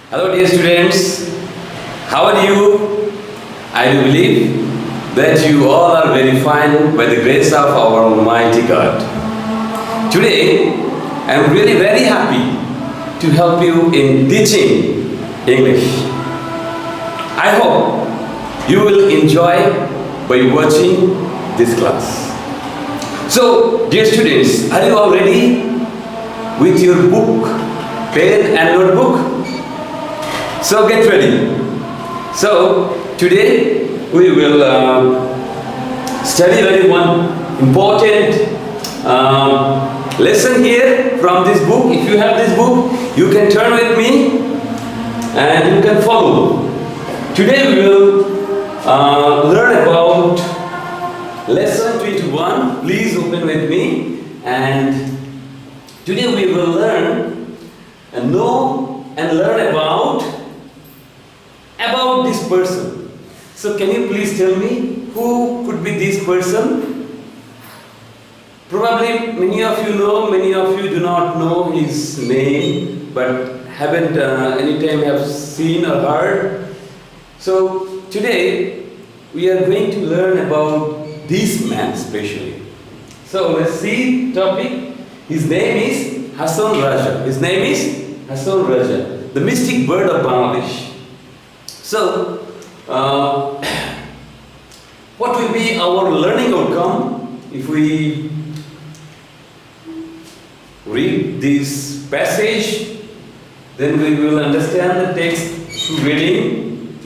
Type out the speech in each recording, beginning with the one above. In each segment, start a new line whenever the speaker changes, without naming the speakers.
Hello dear students, how are you? I do believe that you all are very fine by the grace of our Almighty God. Today, I am really very happy to help you in teaching English. I hope you will enjoy by watching this class. So, dear students, are you all ready with your book, pen and notebook? So get ready. So today we will study very one important lesson here from this book. If you have this book, you can turn with me and you can follow. Today we will learn about lesson 21. Please open with me. And today we will learn and know and learn about this person. So can you please tell me who could be this person? Probably many of you know, many of you do not know his name, but haven't any time have seen or heard. So today we are going to learn about this man especially. So let's see topic. His name is Hason Raja. His name is Hason Raja, the mystic bird of Bangladesh. So, what will be our learning outcome if we read this passage? Then we will understand the text through reading,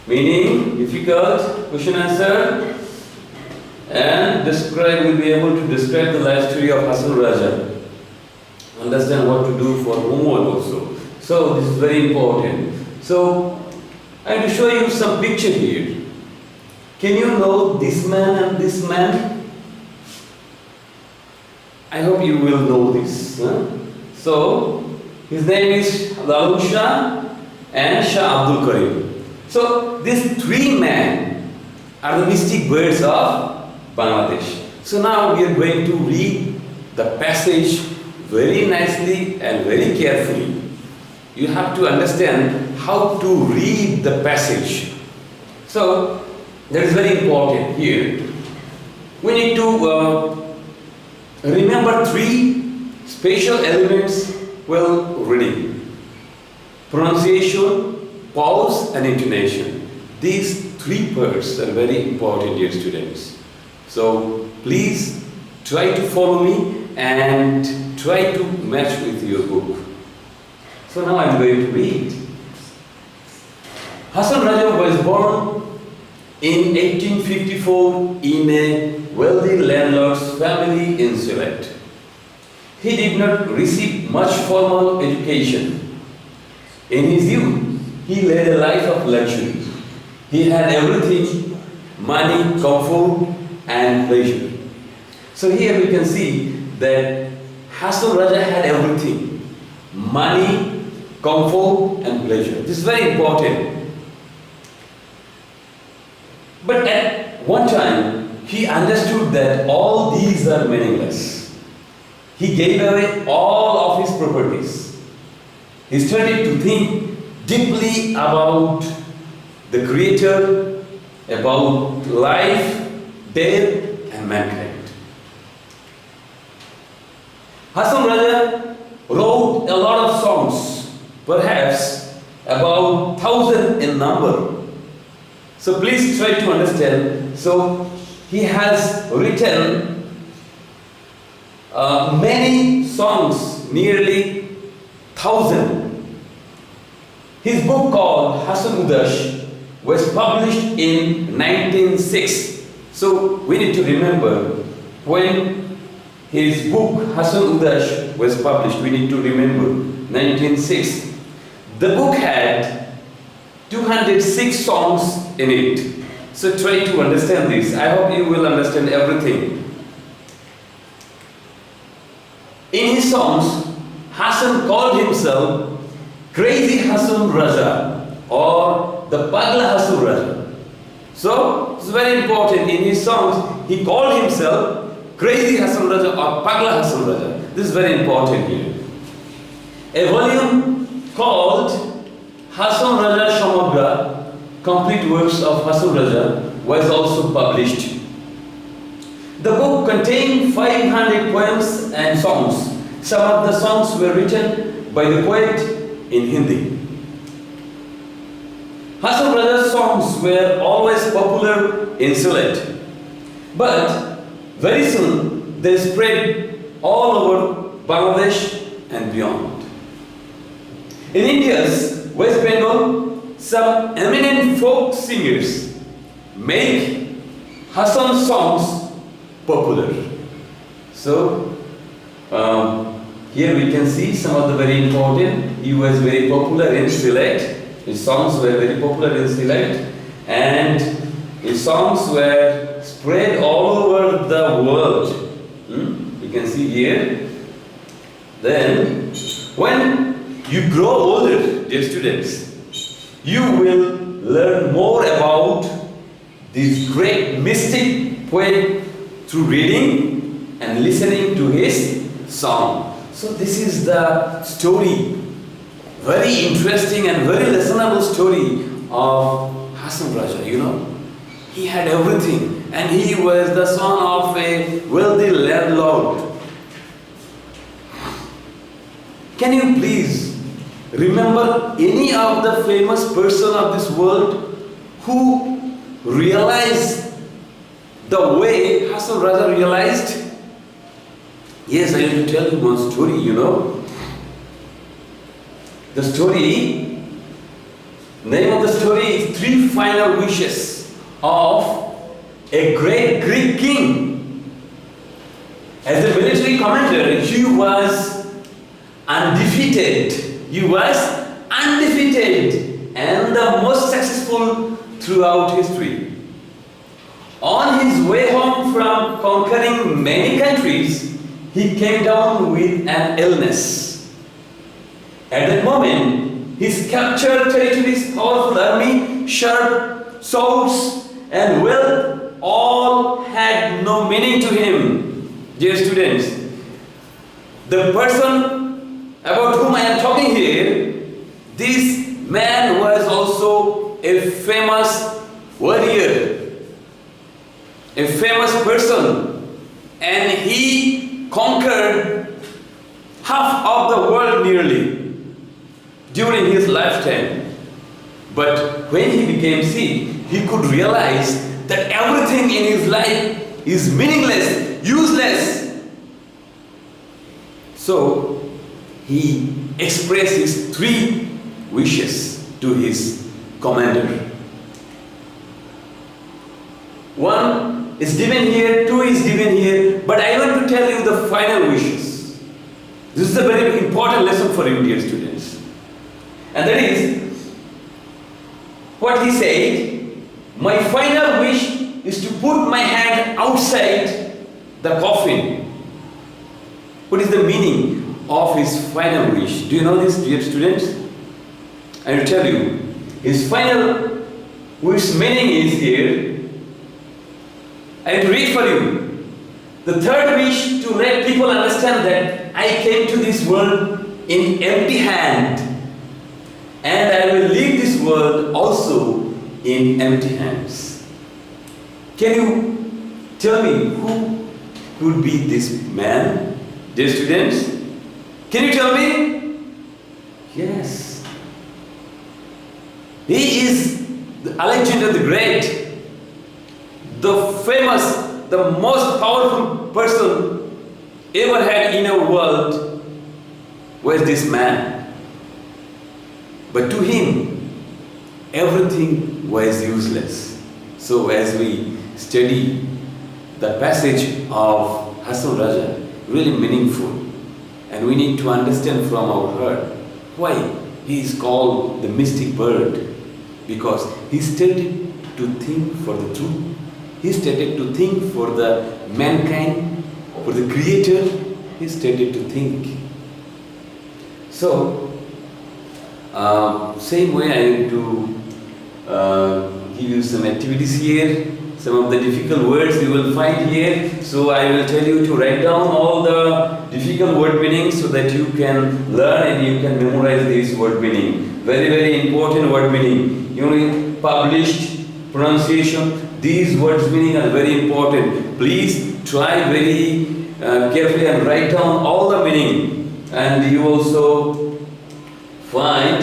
meaning, difficult, question answer, and we'll be able to describe the life story of Hason Raja. Understand what to do for homework also. So, this is very important. So, I am to show you some picture here. Can you know this man and this man? I hope you will know this. So, his name is Lalu Shah and Shah Abdul Karim. So, these three men are the mystic birds of Bangladesh. So now we are going to read the passage very nicely and very carefully. You have to understand how to read the passage. So, that is very important here. We need to remember three special elements while reading: pronunciation, pause, and intonation. These three parts are very important, dear students. So, please try to follow me and try to match with your book. So now I am going to read. Hason Raja was born in 1854 in a wealthy landlord's family in Sylhet. He did not receive much formal education. In his youth, he led a life of luxury. He had everything: money, comfort, and pleasure. So here we can see that Hason Raja had everything: money, comfort, and pleasure. This is very important. But at one time, he understood that all these are meaningless. He gave away all of his properties. He started to think deeply about the Creator, about life, death, and mankind. Hason Raja wrote a lot of songs, perhaps about 1,000 in number. So please try to understand. So he has written many songs, nearly 1,000. His book called Hasan Udash was published in 1906. So we need to remember when his book Hasan Udash was published. We need to remember 1906. The book had 206 songs in it. So try to understand this. I hope you will understand everything. In his songs, Hasan called himself Crazy Hason Raja or the Pagla Hason Raja. So it's very important. In his songs, he called himself Crazy Hason Raja or Pagla Hason Raja. This is very important here. A volume called Hason Raja Shamagra, complete works of Hason Raja, was also published. The book contained 500 poems and songs. Some of the songs were written by the poet in Hindi. Hason Raja's songs were always popular in Sylhet, but very soon they spread all over Bangladesh and beyond. In India's West Bengal, some eminent folk singers make Hason's songs popular. So, here we can see some of the very important. He was very popular in Sylhet. His songs were very popular in Sylhet, and his songs were spread all over the world. You can see here. Then, when you grow older, dear students, you will learn more about this great mystic poet through reading and listening to his song. So this is the story, very interesting and very listenable story of Hason Raja. You know, he had everything, and he was the son of a wealthy landlord. Can you please remember any of the famous person of this world who realized the way Hason Raja realized? Yes, I will tell you one story, you know. The story, name of the story is Three Final Wishes of a great Greek king. As a military commander, he was undefeated. He was undefeated and the most successful throughout history. On his way home from conquering many countries, he came down with an illness. At that moment, his captured territories, powerful army, sharp swords, and wealth all had no meaning to him. Dear students, the person about whom I am talking here, this man was also a famous warrior, a famous person, and he conquered half of the world nearly during his lifetime. But when he became sick, he could realize that everything in his life is meaningless, useless. So he expressed his three wishes to his commander. One is given here, two is given here, but I want to tell you the final wishes. This is a very important lesson for you, dear students. And that is what he said: my final wish is to put my hand outside the coffin. What is the meaning of his final wish? Do you know this, dear students? I will tell you. His final wish meaning is here. I will read for you. The third wish, to let people understand that I came to this world in empty hand, and I will leave this world also in empty hands. Can you tell me who could be this man, dear students? Can you tell me? Yes. He is Alexander the Great, the famous, the most powerful person ever had in our world was this man. But to him, everything was useless. So as we study the passage of Hason Raja, really meaningful, and we need to understand from our heart why he is called the mystic bird, because he started to think for the truth. He started to think for the mankind, for the Creator. He started to think. So, same way I am to give you some activities here. Some of the difficult words you will find here. So I will tell you to write down all the difficult word meanings so that you can learn and you can memorize these word meaning. very very important word meaning. Published, pronunciation, these words meaning are very important. Please try very carefully and write down all the meaning, and you also find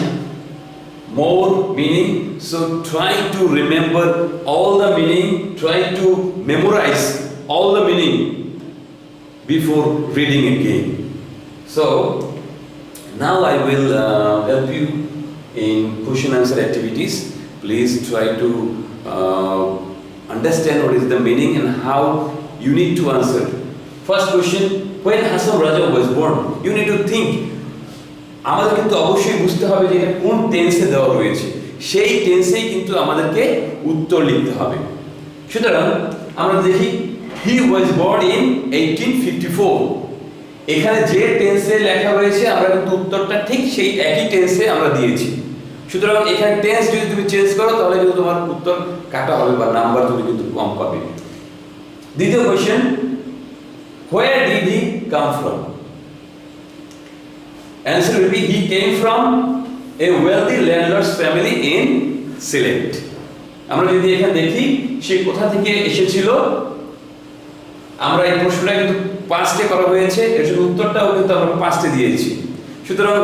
more meaning. So try to remember all the meaning, try to memorize all the meaning before reading again. So now I will help you in question answer activities. Please try to understand what is the meaning and how you need to answer. First question, when Hason Raja was born, you need to think. আমাদের কিন্তু অবশ্যই বুঝতে হবে যে এটা কোন টেন্সে দেওয়া রয়েছে, সেই টেন্সেই কিন্তু আমাদেরকে উত্তর লিখতে হবে। সুতরাং আমরা দেখি he was born in 1854। এখানে যে টেন্সে লেখা রয়েছে আমরা কিন্তু উত্তরটা ঠিক সেই একই টেন্সে আমরা দিয়েছি। সুতরাং এখানে টেন্স যদি তুমি চেঞ্জ করো তাহলে কিন্তু তোমার উত্তর কাটা হবে বা নাম্বার তুমি কিন্তু কম পাবে। দ্বিতীয় question, where did he come from? Answer will be he came from a wealthy landlord's family in Sylhet। আমরা যদি এখানে দেখি সে কোথা থেকে এসেছিল, আমরা এই প্রশ্নটা কিন্তু পাস্টে করা হয়েছে, এর জন্য উত্তরটাও কিন্তু আমরা পাস্টে দিয়েছি। সুতরাং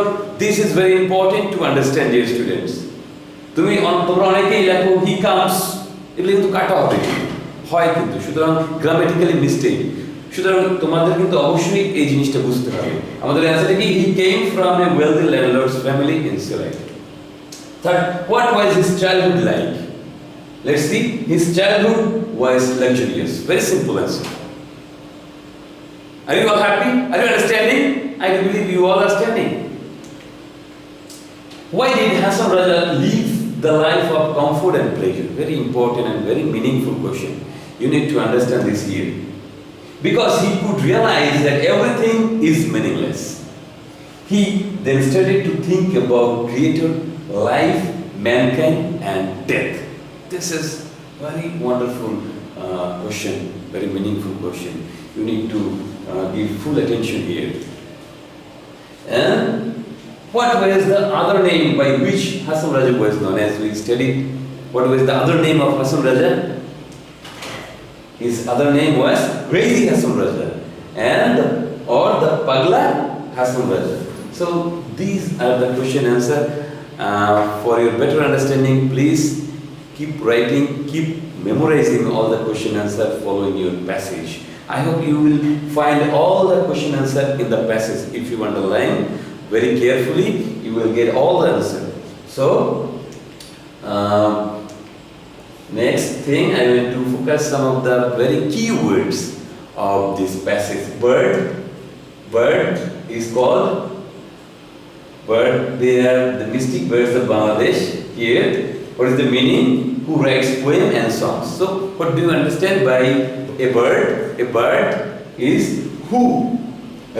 this is very important to understand, dear students। তোমরা অনেকেই লেখো he comes, এগুলো কিন্তু কাটা হবে হয় কিন্তু, সুতরাং গ্রামাটিক্যালি মিস্টেক। সুতরাং তোমাদের কিন্তু অবশ্যই এই জিনিসটা বুঝতে হবে। আমাদের অ্যান্সারটা কি, he came from a wealthy landlord's family in Sylhet। Third, what was his childhood like? Let's see. His childhood was luxurious. Very simple answer. Are you all happy? Are you understanding? I believe you all are understanding. Why did Hason Raja live the life of comfort and pleasure? Very important and very meaningful question. You need to understand this here. Because he could realize that everything is meaningless. He then started to think about creator, life, mankind, and death. This is very wonderful question, very meaningful question. You need to give full attention here. And what was the other name by which Hason Raja was known? As we studied, what was the other name of Hason Raja? His other name was Crazy Hason Raja or the Pagla Hason Raja. So these are the question answer. For your better understanding, please keep writing, keep memorizing all the question answer following your passage. I hope you will find all the question answer in the passage. If you underline very carefully, you will get all the answer. So next thing, I will to focus some of the very key words of this passage. Bird is called bird. They are the mystic birds of Bangladesh. Here, what is the meaning? Who writes poem and songs? So, what do you understand by a bird? A bird is who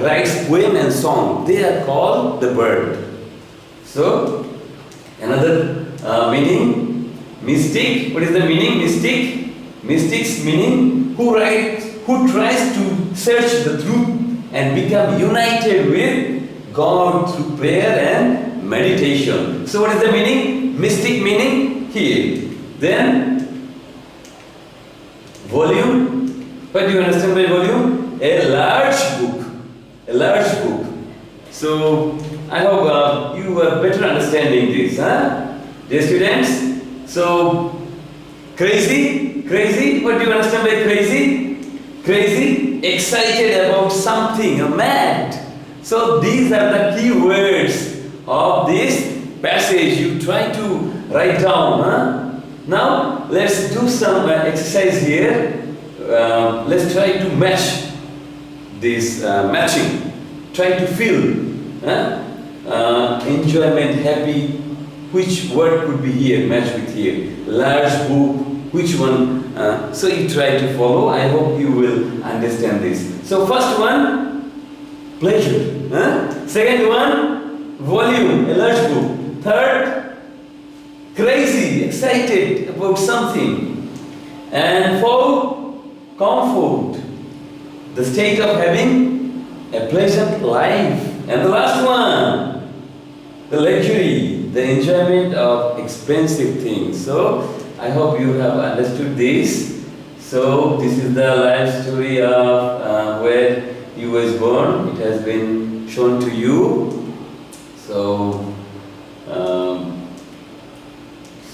writes poem and song. They are called the bird. So, another meaning. Mystic, what is the meaning? Mystic's meaning who tries to search the truth and become united with God through prayer and meditation. So what is the meaning? Mystic meaning here. Then volume, what do you understand by volume? A large book. So I hope you are better understanding this, dear students. So, crazy, what do you understand by crazy? Crazy, excited about something, mad. So, these are the key words of this passage. You try to write down. Now, let's do some exercise here. Let's try to match this matching. Try to feel enjoyment, happy. Which word could be here, match with here? Large book, which one? So you try to follow. I hope you will understand this. So first one, pleasure. Second one, volume, a large book. Third, crazy, excited about something. And fourth, comfort, the state of having a pleasant life. And the last one, the luxury, the enjoyment of expensive things. So I hope you have understood this. So this is the life story of where he was born. It has been shown to you. So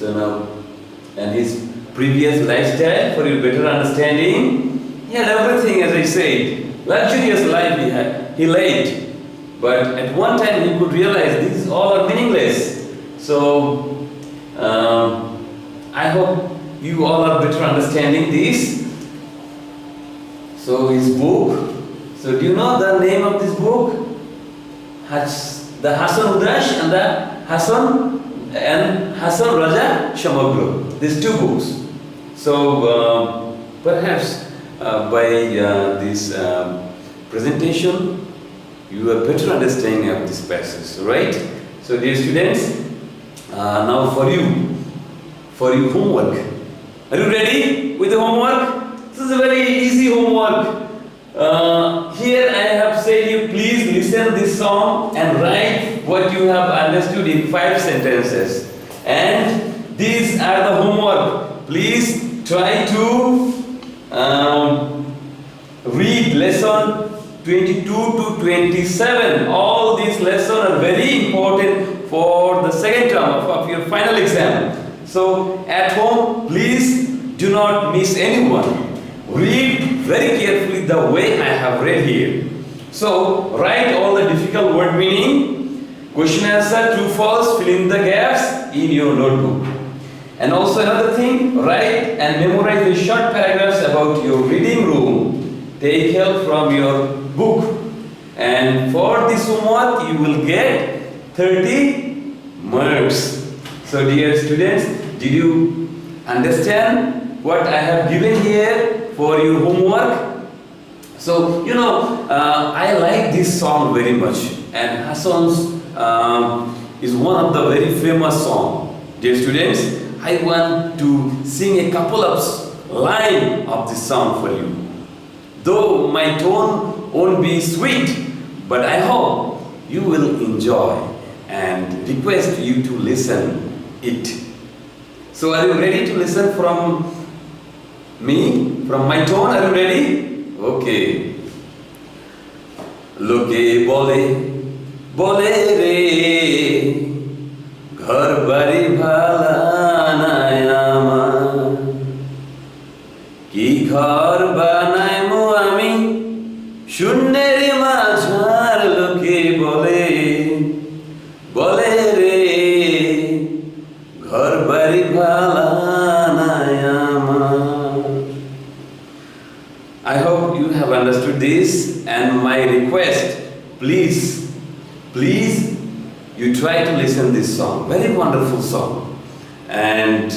now, and his previous lifestyle for your better understanding. He had everything, as I said, luxurious life he led. But at one time he could realize these all are meaningless. So I hope you all are better understanding this. So his book. So do you know the name of this book? The Hason Raja and the Hason Raja Shamagro. These two books. So perhaps by this presentation, you have better understanding of this passage, right? So dear students, now for you homework. Are you ready with the homework? This is a very easy homework. Here I have said you please listen this song and write what you have understood in 5 sentences. And these are the homework. Please try to read lesson 22 to 27. All these lessons are very important for the second term of your final exam. So at home, please do not miss anyone. Read very carefully the way I have read here. So write all the difficult word meaning, question answer, true false, fill in the gaps in your notebook. And also another thing, write and memorize the short paragraphs about your reading room. Take help from your book. And for this homework, you will get 30 marks. So dear students, did you understand what I have given here for your homework? So, you know, I like this song very much. And Hason's is one of the very famous songs. Dear students, I want to sing a couple of lines of this song for you. Though my tone won't be sweet, but I hope you will enjoy and request you to listen it. So are you ready to listen from me, from my tone? Are you ready? Okay. Loke bole re, ghar bari bhala nay amar, ki ghar banay mo ami, shunner mazhar. Loke bole re, ghar bari bhala nay amar. I hope you have understood this, and my request, please, you try to listen this song. Very wonderful song. And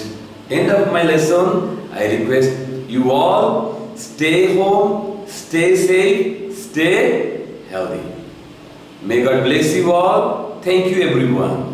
end of my lesson, I request you all stay home, stay safe, stay healthy. May God bless you all. Thank you everyone.